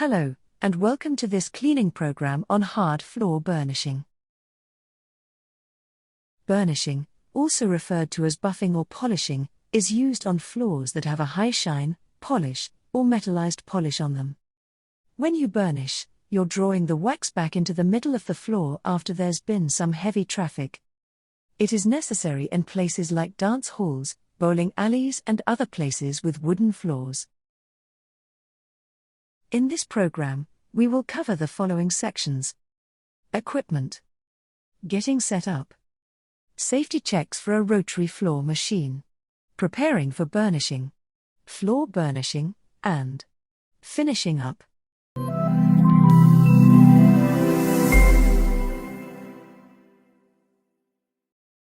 Hello, and welcome to this cleaning program on hard floor burnishing. Burnishing, also referred to as buffing or polishing, is used on floors that have a high shine, polish, or metallized polish on them. When you burnish, you're drawing the wax back into the middle of the floor after there's been some heavy traffic. It is necessary in places like dance halls, bowling alleys, and other places with wooden floors. In this program, we will cover the following sections: equipment, getting set up, safety checks for a rotary floor machine, preparing for burnishing, floor burnishing, and finishing up.